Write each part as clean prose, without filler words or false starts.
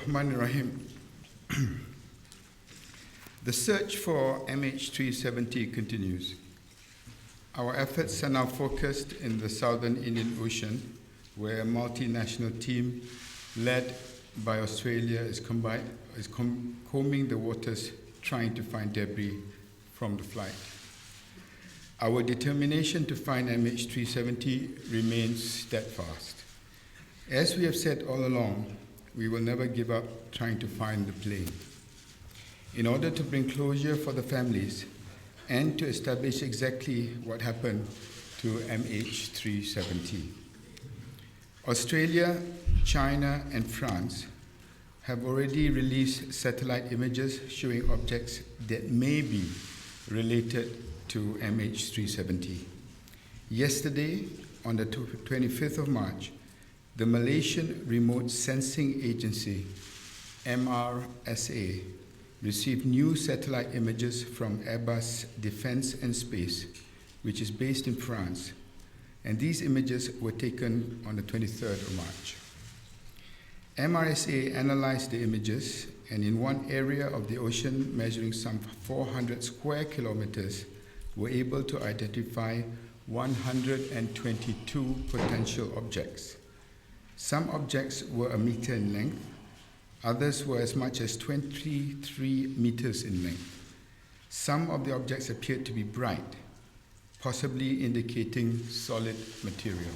Bismillahirrahmanirrahim. The search for MH370 continues. Our efforts are now focused in the southern Indian Ocean, where a multinational team led by Australia is combing the waters trying to find debris from the flight. Our determination to find MH370 remains steadfast. As we have said all along, we will never give up trying to find the plane. In order to bring closure for the families and to establish exactly what happened to MH370. Australia, China, and France have already released satellite images showing objects that may be related to MH370. Yesterday, on the 25th of March, the Malaysian Remote Sensing Agency, MRSA, received new satellite images from Airbus Defence and Space, which is based in France, and these images were taken on the 23rd of March. MRSA analyzed the images, and in one area of the ocean measuring some 400 square kilometers, were able to identify 122 potential objects. Some objects were a meter in length, others were as much as 23 meters in length. Some of the objects appeared to be bright, possibly indicating solid material.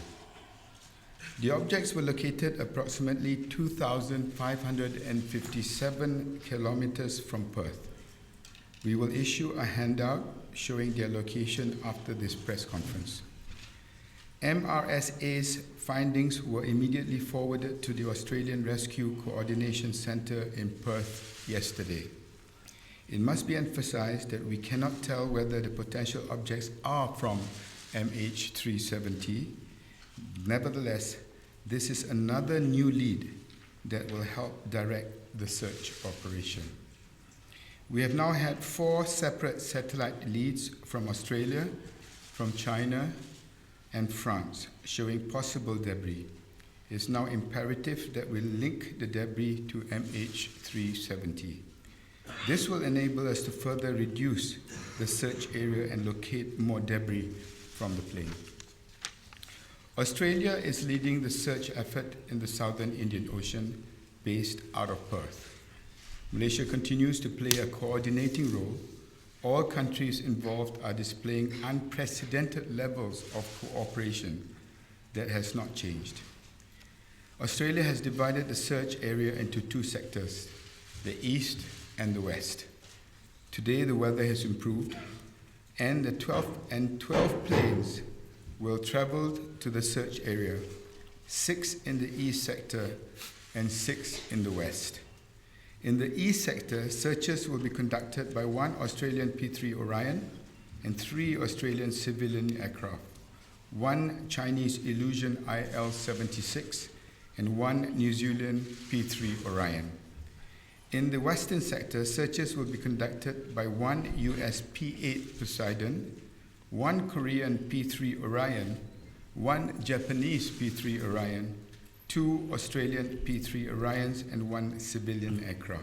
The objects were located approximately 2,557 kilometers from Perth. We will issue a handout showing their location after this press conference. MRSA's findings were immediately forwarded to the Australian Rescue Coordination Centre in Perth yesterday. It must be emphasized that we cannot tell whether the potential objects are from MH370. Nevertheless, this is another new lead that will help direct the search operation. We have now had 4 separate satellite leads from Australia, from China, and France, showing possible debris. It is now imperative that we link the debris to MH370. This will enable us to further reduce the search area and locate more debris from the plane. Australia is leading the search effort in the southern Indian Ocean, based out of Perth. Malaysia continues to play a coordinating role. All countries involved are displaying unprecedented levels of cooperation that has not changed. Australia has divided the search area into 2 sectors, the east and the west. Today the weather has improved, and 12 planes will travel to the search area, 6 in the east sector and 6 in the west. In the east sector, searches will be conducted by 1 Australian P-3 Orion and 3 Australian civilian aircraft, 1 Chinese Illusion IL-76 and 1 New Zealand P-3 Orion. In the western sector, searches will be conducted by 1 US P-8 Poseidon, 1 Korean P-3 Orion, 1 Japanese P-3 Orion, 2 Australian P-3 Orions, and 1 civilian aircraft.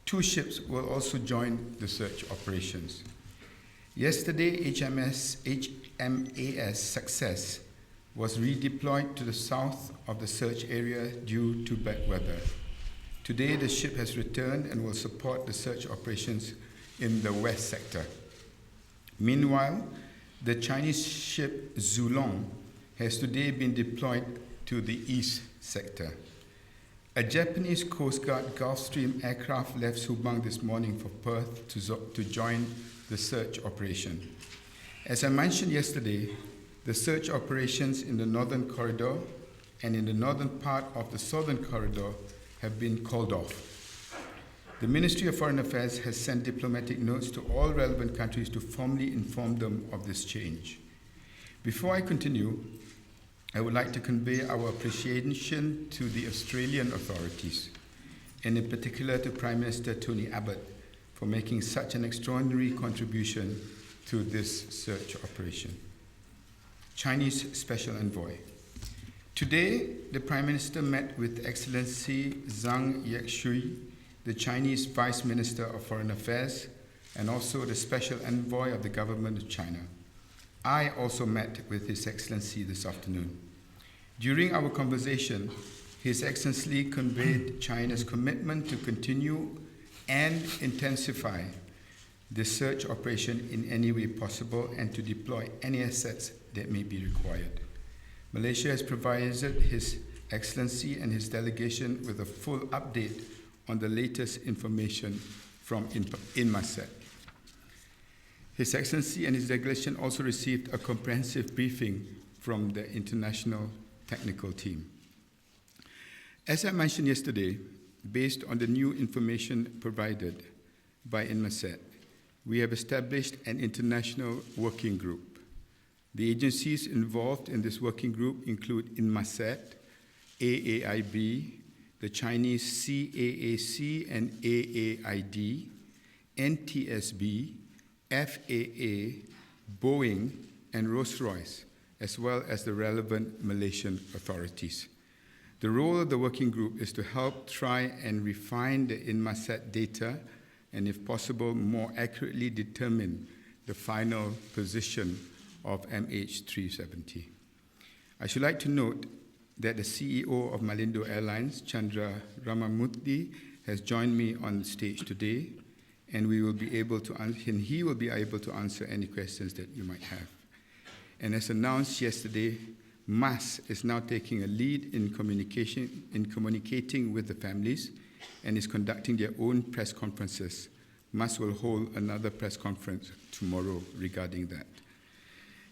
2 ships will also join the search operations. Yesterday, HMAS Success was redeployed to the south of the search area due to bad weather. Today, the ship has returned and will support the search operations in the west sector. Meanwhile, the Chinese ship Zulong has today been deployed to the east sector. A Japanese Coast Guard Gulfstream aircraft left Subang this morning for Perth to join the search operation. As I mentioned yesterday, the search operations in the northern corridor and in the northern part of the southern corridor have been called off. The Ministry of Foreign Affairs has sent diplomatic notes to all relevant countries to formally inform them of this change. Before I continue, I would like to convey our appreciation to the Australian authorities, and in particular to Prime Minister Tony Abbott, for making such an extraordinary contribution to this search operation. Chinese Special Envoy. Today, the Prime Minister met with Excellency Zhang Yexui, the Chinese Vice Minister of Foreign Affairs, and also the Special Envoy of the Government of China. I also met with His Excellency this afternoon. During our conversation, His Excellency conveyed China's commitment to continue and intensify the search operation in any way possible and to deploy any assets that may be required. Malaysia has provided His Excellency and his delegation with a full update on the latest information from Inmarsat. His Excellency and his delegation also received a comprehensive briefing from the international technical team. As I mentioned yesterday, based on the new information provided by Inmarsat, we have established an international working group. The agencies involved in this working group include Inmarsat, AAIB, the Chinese CAAC and AAID, NTSB, FAA, Boeing, and Rolls-Royce, as well as the relevant Malaysian authorities. The role of the working group is to help try and refine the Inmarsat data and, if possible, more accurately determine the final position of MH370. I should like to note that the CEO of Malindo Airlines, Chandra Ramamurthy, has joined me on stage today, and he will be able to answer any questions that you might have. And as announced yesterday, MAS is now taking a lead in communicating with the families and is conducting their own press conferences. MAS will hold another press conference tomorrow regarding that.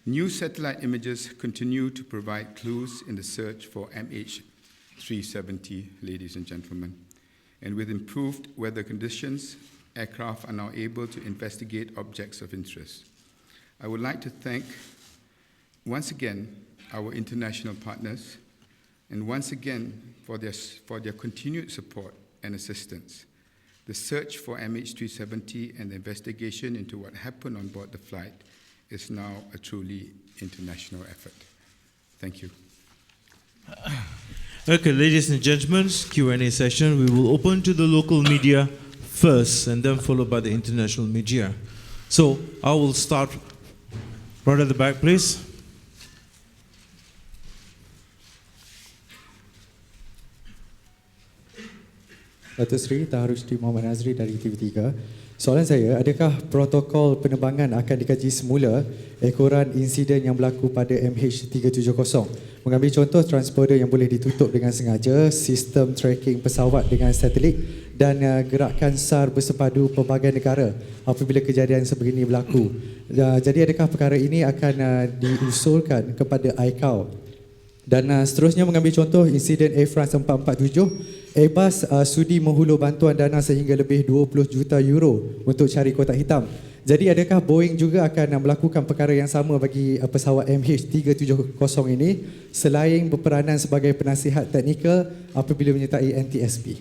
New satellite images continue to provide clues in the search for MH370, ladies and gentlemen. And with improved weather conditions, aircraft are now able to investigate objects of interest. I would like to thank, once again, our international partners, and once again for their continued support and assistance. The search for MH370 and the investigation into what happened on board the flight is now a truly international effort. Thank you. Okay, ladies and gentlemen, Q&A session. We will open to the local media first and then followed by the international media. So I will start right at the back, please. Datuk Seri Taharusri Muhammad Nazri dari TV3. Soalan saya, adakah protokol penerbangan akan dikaji semula ekoran insiden yang berlaku pada MH370? Mengambil contoh transponder yang boleh ditutup dengan sengaja, sistem tracking pesawat dengan satelit dan gerakan SAR bersepadu pelbagai negara apabila kejadian sebegini berlaku. Jadi adakah perkara ini akan diusulkan kepada ICAO? Dan seterusnya mengambil contoh insiden Air France 447, Airbus sudi menghulur bantuan dana sehingga lebih 20 juta euro untuk cari kotak hitam. Jadi adakah Boeing juga akan melakukan perkara yang sama bagi pesawat MH370 ini selain berperanan sebagai penasihat teknikal apabila menyertai NTSB?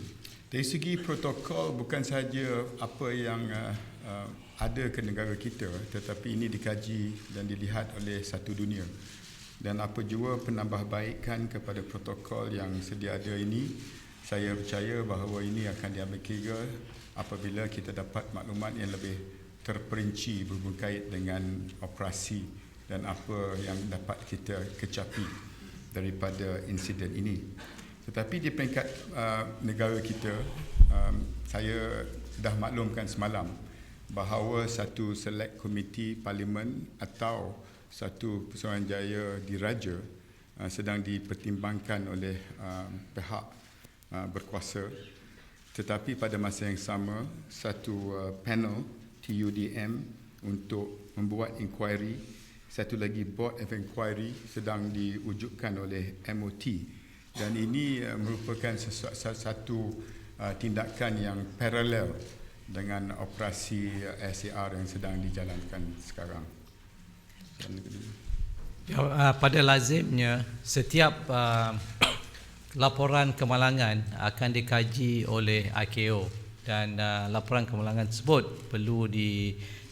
Dari segi protokol, bukan sahaja apa yang ada ke negara kita, tetapi ini dikaji dan dilihat oleh satu dunia. Dan apa jua penambahbaikan kepada protokol yang sedia ada ini, saya percaya bahawa ini akan diambil kira apabila kita dapat maklumat yang lebih terperinci berkait dengan operasi dan apa yang dapat kita kecapi daripada insiden ini. Tetapi di peringkat negara kita, saya dah maklumkan semalam bahawa satu select komiti parlimen atau satu Pusuruhanjaya diraja sedang dipertimbangkan oleh pihak berkuasa, tetapi pada masa yang sama satu panel TUDM untuk membuat inquiry, satu lagi board of inquiry sedang diwujudkan oleh MOT, dan ini merupakan satu tindakan yang paralel dengan operasi SAR yang sedang dijalankan sekarang. Pada lazimnya setiap laporan kemalangan akan dikaji oleh ICAO dan laporan kemalangan tersebut perlu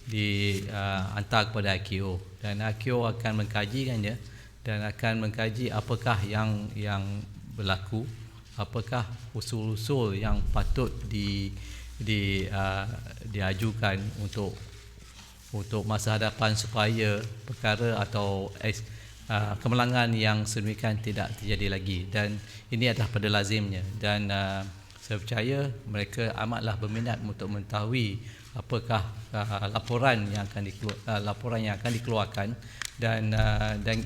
dihantar kepada ICAO dan ICAO akan mengkajikannya dan akan mengkaji apakah yang berlaku, apakah usul-usul yang patut diajukan untuk masa hadapan supaya perkara atau kemalangan yang sedemikian tidak terjadi lagi. Dan ini adalah pada lazimnya, dan saya percaya mereka amatlah berminat untuk mengetahui apakah laporan yang akan dikeluarkan, dan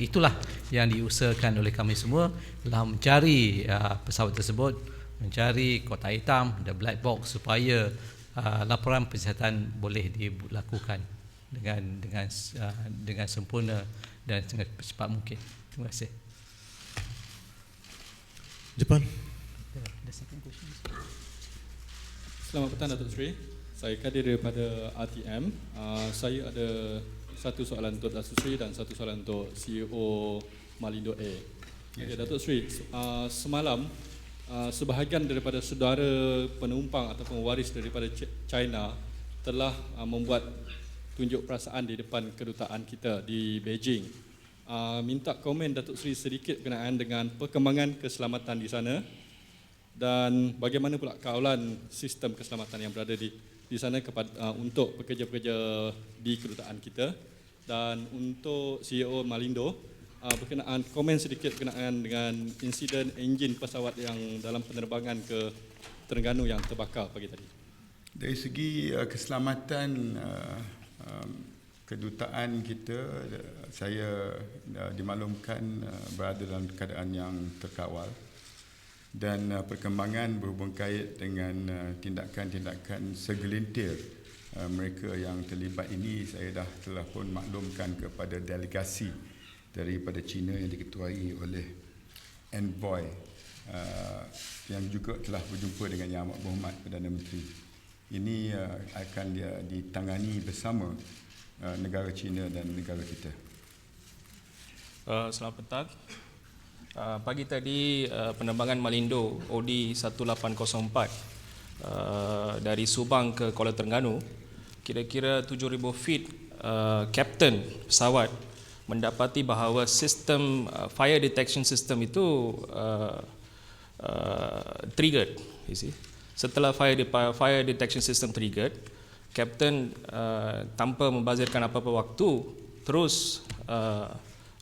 itulah yang diusahakan oleh kami semua dalam mencari pesawat tersebut, mencari kotak hitam, the black box, supaya laporan kesihatan boleh dilakukan dengan sempurna dan secepat mungkin. Terima kasih. Jepun. Selamat petang Datuk Seri. Saya Kadir daripada RTM. Saya ada satu soalan untuk Datuk Seri dan satu soalan untuk CEO Malindo A. Okay, Datuk Seri, semalam sebahagian daripada saudara penumpang ataupun waris daripada China telah membuat tunjuk perasaan di depan kedutaan kita di Beijing. Minta komen Datuk Seri sedikit berkenaan dengan perkembangan keselamatan di sana, dan bagaimana pula kawalan sistem keselamatan yang berada di sana untuk pekerja-pekerja di kedutaan kita. Dan untuk CEO Malindo, berkenaan komen sedikit berkenaan dengan insiden enjin pesawat yang dalam penerbangan ke Terengganu yang terbakar pagi tadi. Dari segi keselamatan kedutaan kita, saya dimaklumkan berada dalam keadaan yang terkawal, dan perkembangan berhubung kait dengan tindakan-tindakan segelintir mereka yang terlibat ini, saya telah pun maklumkan kepada delegasi daripada China yang diketuai oleh envoy yang juga telah berjumpa dengan Yang Amat Berhormat Perdana Menteri. Ini akan ditangani bersama negara China dan negara kita. Selamat petang. Pagi tadi penerbangan Malindo OD 1804 dari Subang ke Kuala Terengganu, kira-kira 7,000 feet, kapten pesawat mendapati bahawa sistem fire detection system itu triggered. You see? Setelah fire detection system triggered, kapten tanpa membazirkan apa-apa waktu terus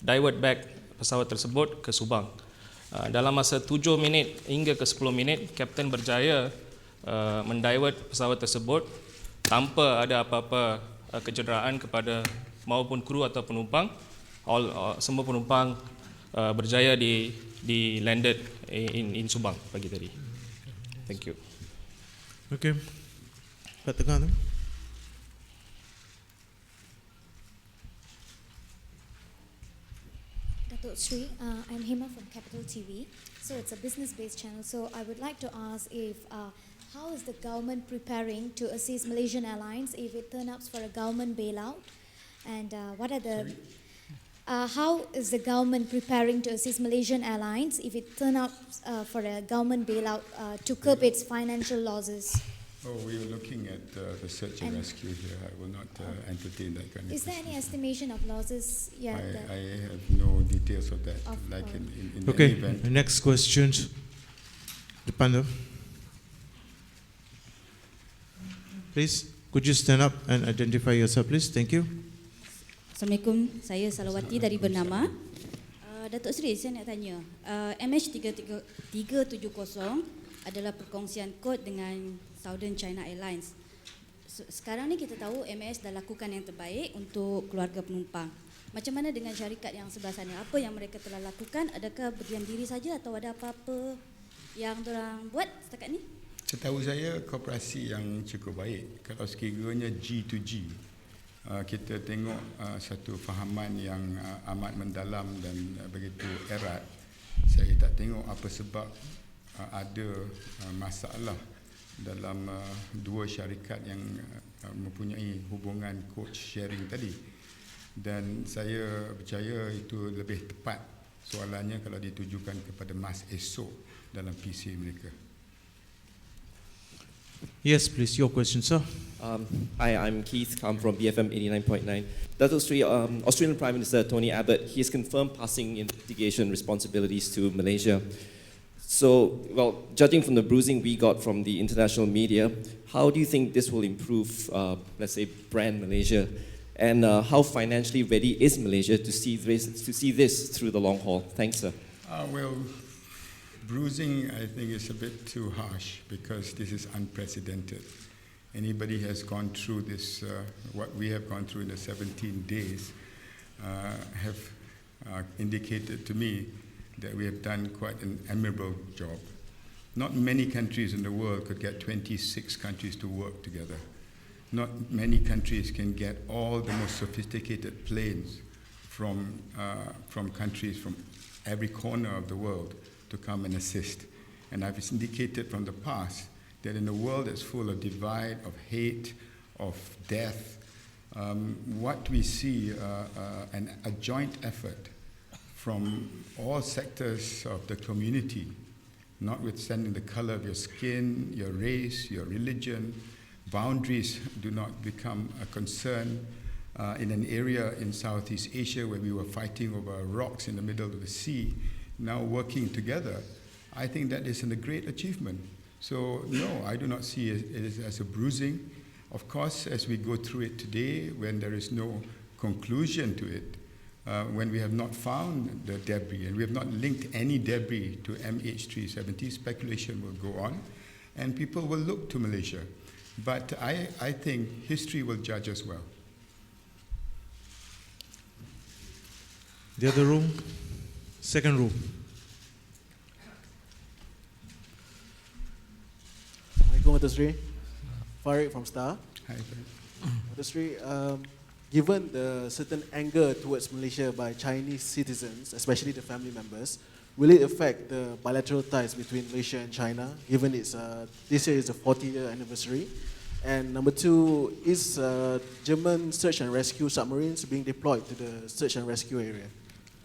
divert back pesawat tersebut ke Subang. Dalam masa 7 minit hingga ke 10 minit, kapten berjaya mendivert pesawat tersebut tanpa ada apa-apa kecederaan kepada maupun kru atau penumpang. Semua penumpang berjaya di landed in Subang pagi tadi. Thank you. Okay. Pak Tegang. Datuk Sri, I'm Hema from Capital TV. So it's a business-based channel. So I would like to ask if how is the government preparing to assist Malaysian Airlines if it turns up for a government bailout? And what are the how is the government preparing to assist Malaysian Airlines if it turns up for a government bailout to curb its financial losses? Oh, we are looking at the search and rescue here. I will not entertain that kind of Is there any estimation of losses? Yeah. I have no details of that. Like in Okay, any event. next questions. Depan tu. Please, could you stand up and identify yourself, please? Thank you. Assalamualaikum, saya Salawati dari Bernama. Datuk Seri, saya nak tanya, MH370 adalah perkongsian kod dengan Southern China Airlines. Sekarang ni kita tahu MAS dah lakukan yang terbaik untuk keluarga penumpang. Macam mana dengan syarikat yang sebelah sana? Apa yang mereka telah lakukan? Adakah berdiam diri saja atau ada apa-apa yang diorang buat setakat ni? Setahu saya kooperasi yang cukup baik. Kalau sekiranya G to G, kita tengok satu fahaman yang amat mendalam dan begitu erat. Saya tak tengok apa sebab ada masalah dalam dua syarikat yang mempunyai hubungan coach sharing tadi. Dan saya percaya itu lebih tepat soalannya kalau ditujukan kepada mas esok dalam PC mereka. Yes, please, your question, sir. Hi, I'm Keith. I'm from BFM 89.9. Dato' Sri, Australian Prime Minister Tony Abbott, he has confirmed passing investigation responsibilities to Malaysia. So, well, judging from the bruising we got from the international media, how do you think this will improve, let's say, brand Malaysia? And how financially ready is Malaysia to see this through the long haul? Thanks, sir. Well, bruising, I think, is a bit too harsh because this is unprecedented. Anybody has gone through this, what we have gone through in the 17 days, have indicated to me that we have done quite an admirable job. Not many countries in the world could get 26 countries to work together. Not many countries can get all the most sophisticated planes from countries from every corner of the world to come and assist. And I've indicated from the past that in a world that's full of divide, of hate, of death, what we see a joint effort from all sectors of the community, notwithstanding the color of your skin, your race, your religion, boundaries do not become a concern. In an area in Southeast Asia where we were fighting over rocks in the middle of the sea, now working together, I think that is a great achievement. So no, I do not see it as a bruising. Of course, as we go through it today, when there is no conclusion to it, when we have not found the debris and we have not linked any debris to MH370, speculation will go on and people will look to Malaysia. But I think history will judge us well. The other room, second row. Assalamualaikum, Dato' Sri. Farid from Star. Hi. Dato' Sri, given the certain anger towards Malaysia by Chinese citizens, especially the family members, will it affect the bilateral ties between Malaysia and China, given it's, this year is the 40-year anniversary? And number two, is German search and rescue submarines being deployed to the search and rescue area?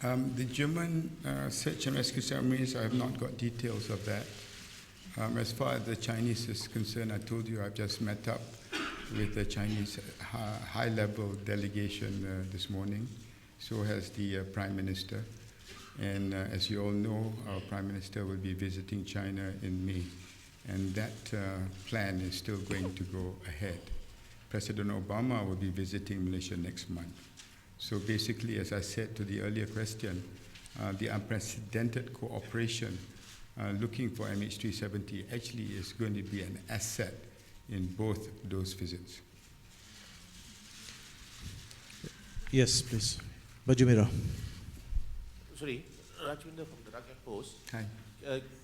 The German search and rescue submarines, I have not got details of that. As far as the Chinese is concerned, I told you I've just met up with the Chinese high-level delegation this morning. So has the Prime Minister. And as you all know, our Prime Minister will be visiting China in May. And that plan is still going to go ahead. President Obama will be visiting Malaysia next month. So basically, as I said to the earlier question, the unprecedented cooperation looking for MH370 actually is going to be an asset in both those visits. Yes, please. Baju Merah. Sorry, Rajwinder from the Rakyat Post. Hi.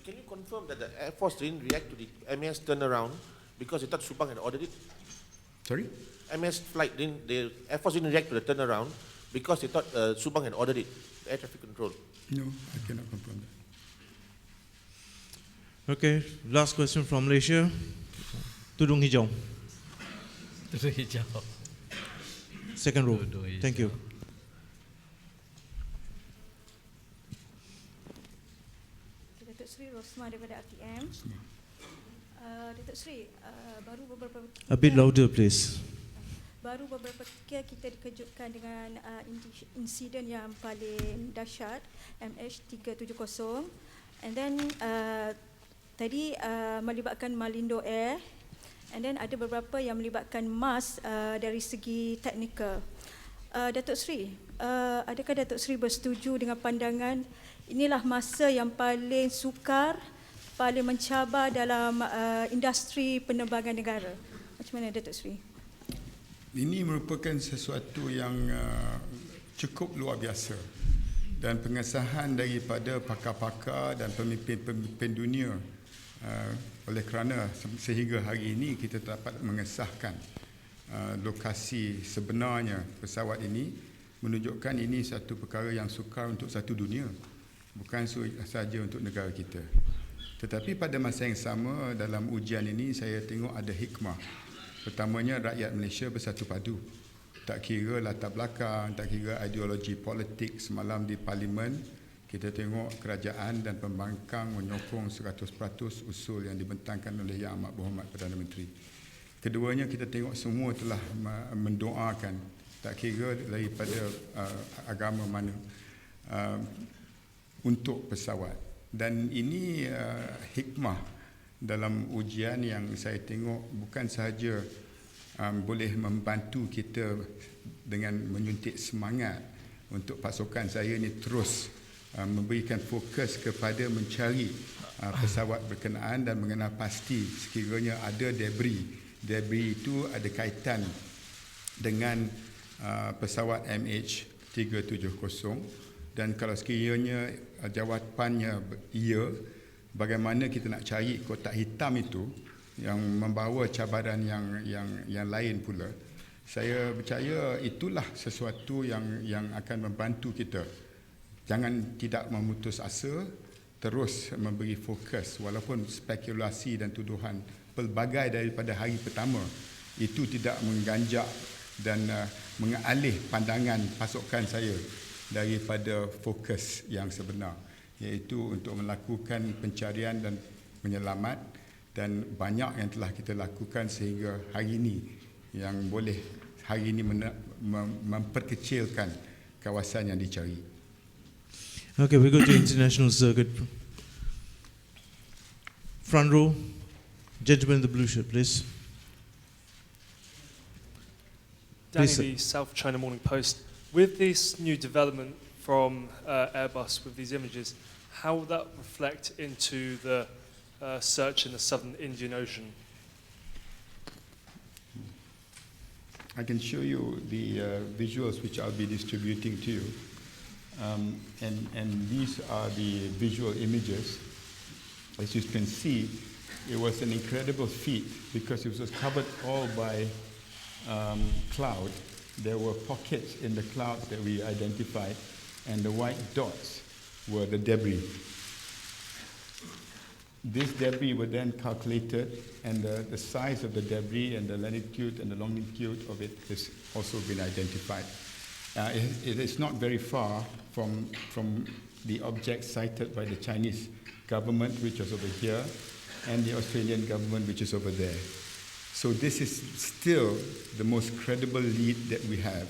Can you confirm that the Air Force didn't react to the MS turnaround because they thought Subang had ordered it? Sorry? MS flight didn't, the Air Force didn't react to the turnaround because they thought Subang had ordered it, the air traffic control. No, I cannot confirm that. Okay, last question from Malaysia. Tudung hijau. Tudung hijau. Second row. Tudung hijau. Thank you. Datuk Sri Rosma daripada RTM. Datuk Sri, baru beberapa A bit louder, please. Baru beberapa ketika kita dikejutkan dengan insiden yang paling dahsyat MH370 and then tadi melibatkan Malindo Air and then ada beberapa yang melibatkan MAS dari segi teknikal. Datuk Sri, adakah Datuk Sri bersetuju dengan pandangan inilah masa yang paling sukar, paling mencabar dalam industri penerbangan negara? Macam mana Datuk Sri? Ini merupakan sesuatu yang cukup luar biasa dan pengesahan daripada pakar-pakar dan pemimpin-pemimpin dunia oleh kerana sehingga hari ini kita dapat mengesahkan lokasi sebenarnya pesawat ini menunjukkan ini satu perkara yang sukar untuk satu dunia, bukan sahaja untuk negara kita. Tetapi pada masa yang sama dalam ujian ini saya tengok ada hikmah. Pertamanya rakyat Malaysia bersatu padu. Tak kira latar belakang, tak kira ideologi politik semalam di parlimen, kita tengok kerajaan dan pembangkang menyokong 100% usul yang dibentangkan oleh Yang Amat Berhormat Perdana Menteri. Keduanya kita tengok semua telah mendoakan, tak kira daripada agama mana, untuk pesawat. Dan ini hikmah dalam ujian yang saya tengok bukan sahaja boleh membantu kita dengan menyuntik semangat untuk pasukan saya ni terus memberikan fokus kepada mencari pesawat berkenaan dan mengenal pasti sekiranya ada debris. Debris itu ada kaitan dengan pesawat MH370, dan kalau sekiranya jawapannya ya, bagaimana kita nak cari kotak hitam itu yang membawa cabaran yang lain pula. Saya percaya itulah sesuatu yang akan membantu kita. Jangan tidak memutus asa, terus memberi fokus walaupun spekulasi dan tuduhan pelbagai daripada hari pertama itu tidak mengganjak dan mengalih pandangan pasukan saya daripada fokus yang sebenar, iaitu untuk melakukan pencarian dan penyelamat, dan banyak yang telah kita lakukan sehingga hari ini yang boleh hari ini memperkecilkan kawasan yang dicari. Okay, we go to international circuit. Front row, gentleman in the blue shirt, please. Danny, Please, the South China Morning Post. With this new development from Airbus with these images, how will that reflect into the search in the southern Indian Ocean? I can show you the visuals which I'll be distributing to you. And these are the visual images. As you can see, it was an incredible feat because it was covered all by cloud. There were pockets in the clouds that we identified, and the white dots were the debris. This debris were then calculated, and the size of the debris and the latitude and the longitude of it has also been identified. It is not very far from the object cited by the Chinese government, which is over here, and the Australian government, which is over there. So this is still the most credible lead that we have.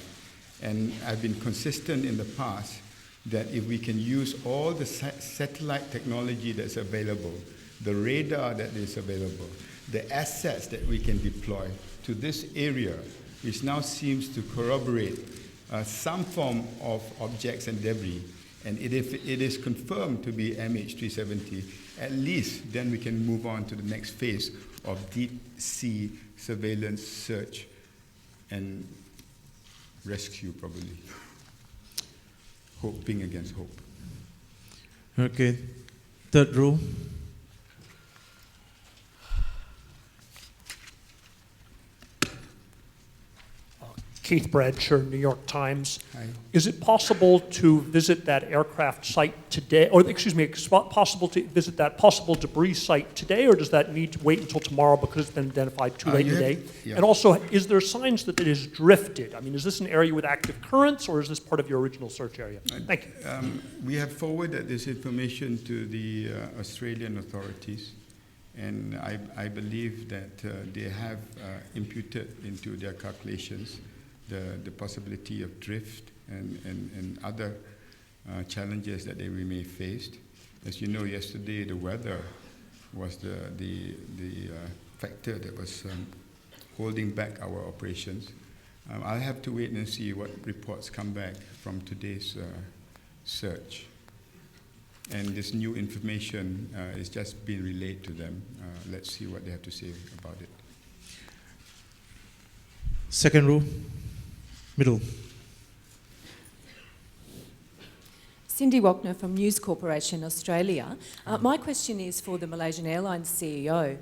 And I've been consistent in the past that if we can use all the satellite technology that's available, the radar that is available, the assets that we can deploy to this area, which now seems to corroborate some form of objects and debris, and if it is confirmed to be MH370, at least then we can move on to the next phase of deep sea surveillance, search, and rescue, probably. Hoping against hope. Okay, third row. Keith Bradshaw, New York Times. Hi. Is it possible to visit that aircraft site today, or excuse me, possible to visit that possible debris site today, or does that need to wait until tomorrow because it's been identified too late today? Yeah. And also, is there signs that it is drifted? I mean, is this an area with active currents, or is this part of your original search area? Thank you. We have forwarded this information to the Australian authorities, and I believe that they have imputed into their calculations the possibility of drift and other challenges that they may face. As you know, yesterday the weather was the factor that was holding back our operations. I'll have to wait and see what reports come back from today's search. And this new information is just being relayed to them. Let's see what they have to say about it. Second row, middle. Cindy Wachner from News Corporation Australia. My question is for the Malaysian Airlines CEO.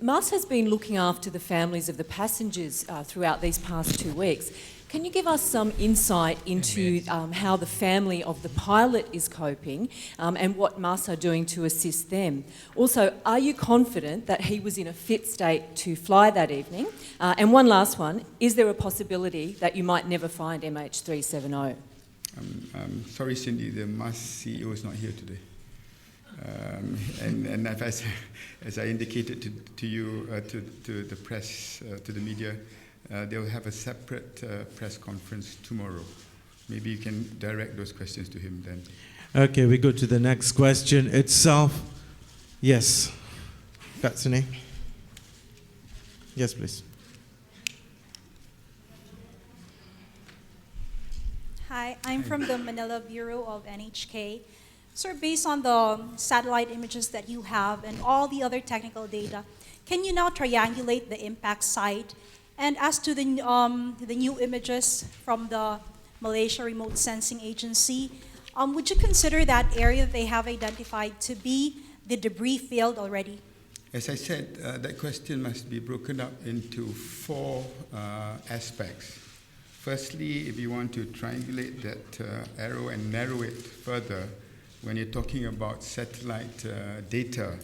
Mas has been looking after the families of the passengers throughout these past 2 weeks. Can you give us some insight into how the family of the pilot is coping and what Mas are doing to assist them? Also, are you confident that he was in a fit state to fly that evening? And one last one, is there a possibility that you might never find MH370? Sorry, Cindy, the MAS CEO is not here today. And as I indicated to you, to the press, to the media, they will have a separate press conference tomorrow. Maybe you can direct those questions to him then. Okay, we go to the next question itself. Yes, Katsune. Yes, please. Hi, I'm from the Manila Bureau of NHK. Sir, based on the satellite images that you have and all the other technical data, can you now triangulate the impact site? And as to the new images from the Malaysia Remote Sensing Agency, would you consider that area that they have identified to be the debris field already? As I said, that question must be broken up into 4 aspects. Firstly, if you want to triangulate that arrow and narrow it further, when you're talking about satellite data,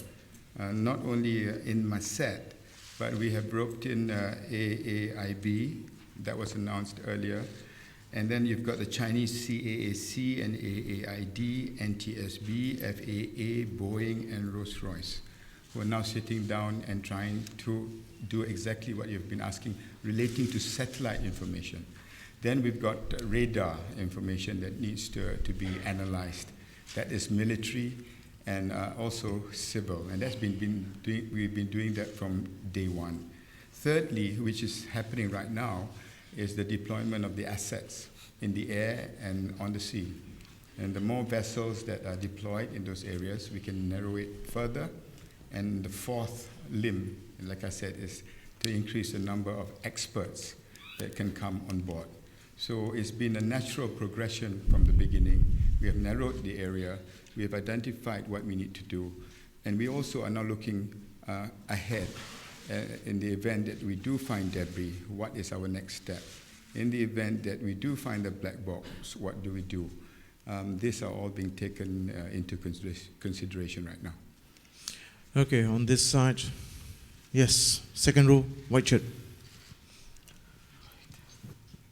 not only in MASET, but we have roped in AAIB, that was announced earlier, and then you've got the Chinese CAAC and AAID, NTSB, FAA, Boeing, and Rolls-Royce, who are now sitting down and trying to do exactly what you've been asking, relating to satellite information. Then we've got radar information that needs to be analyzed. That is military and also civil, and we've been doing that from day one. Thirdly, which is happening right now, is the deployment of the assets in the air and on the sea. And the more vessels that are deployed in those areas, we can narrow it further. And the 4th limb, like I said, is to increase the number of experts that can come on board. So it's been a natural progression from the beginning. We have narrowed the area, we have identified what we need to do, and we also are now looking ahead in the event that we do find debris, what is our next step? In the event that we do find a black box, what do we do? These are all being taken into consideration right now. Okay, on this side. Yes, second row, white shirt.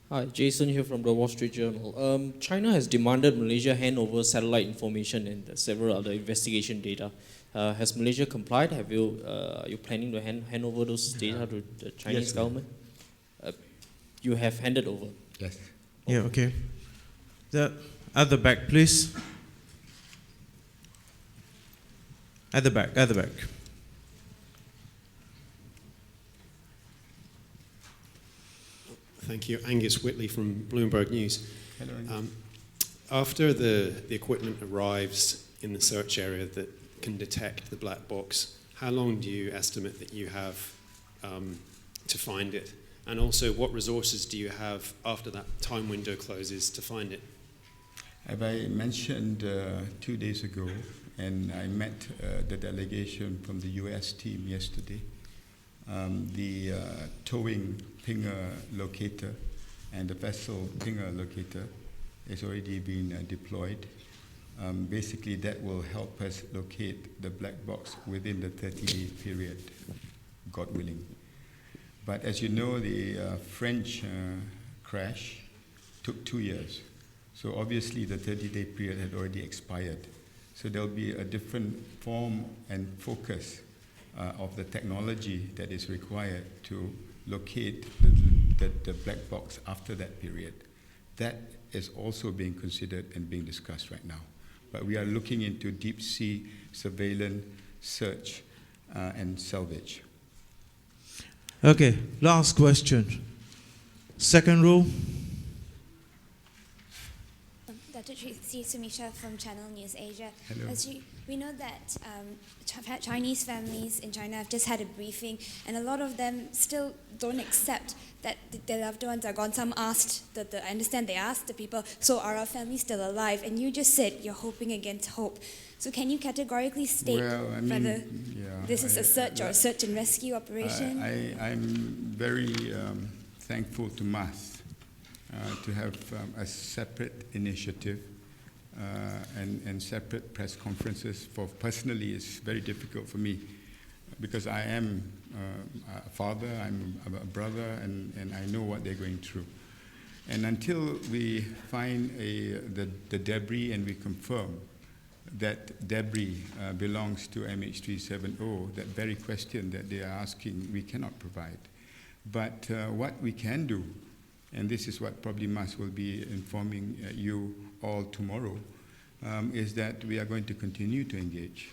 Hi, Jason here from the Wall Street Journal. China has demanded Malaysia hand over satellite information and several other investigation data. Has Malaysia complied? Are you planning to hand over those data to the Chinese government? You have handed over? Yes. Yeah, okay. At the back, please. At the back, at the back. Thank you. Angus Whitley from Bloomberg News. Hello, Angus. After the equipment arrives in the search area that can detect the black box, how long do you estimate that you have to find it? And also, what resources do you have after that time window closes to find it? As I mentioned 2 days ago, and I met the delegation from the US team yesterday, the towing pinger locator and the vessel pinger locator has already been deployed. Basically, that will help us locate the black box within the 30-day period, God willing. But as you know, the French crash took 2 years. So obviously, the 30-day period had already expired. So there'll be a different form and focus of the technology that is required to locate the black box after that period. That is also being considered and being discussed right now. But we are looking into deep sea surveillance, search, and salvage. Okay, last question. Second row. Dr. Tracy Sumisha from Channel News Asia. Hello. We know that Chinese families in China have just had a briefing, and a lot of them still don't accept that their loved ones are gone. Some asked, I understand they asked the people, so are our families still alive? And you just said you're hoping against hope. So can you categorically state whether this is a search or a search and rescue operation? I'm very thankful to MAS to have a separate initiative and separate press conferences. Personally, it's very difficult for me because I am a father, I'm a brother, and I know what they're going through. And until we find the debris and we confirm that debris belongs to MH370, that very question that they are asking, we cannot provide. But what we can do, and this is what probably Mas will be informing you all tomorrow, is that we are going to continue to engage.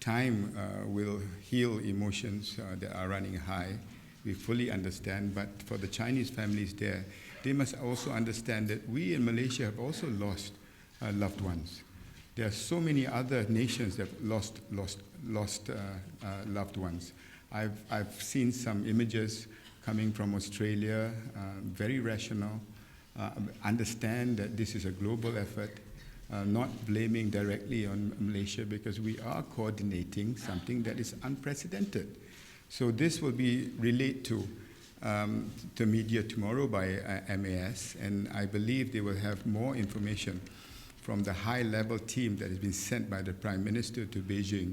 Time will heal emotions that are running high. We fully understand, but for the Chinese families there, they must also understand that we in Malaysia have also lost loved ones. There are so many other nations that have lost loved ones. I've seen some images coming from Australia, very rational, understand that this is a global effort, not blaming directly on Malaysia because we are coordinating something that is unprecedented. So this will be relayed to media tomorrow by MAS, and I believe they will have more information from the high-level team that has been sent by the Prime Minister to Beijing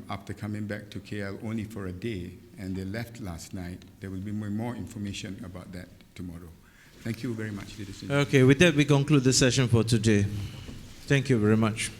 after coming back to KL only for a day, and they left last night. There will be more information about that tomorrow. Thank you very much, ladies and gentlemen. Okay, with that we conclude the session for today. Thank you very much.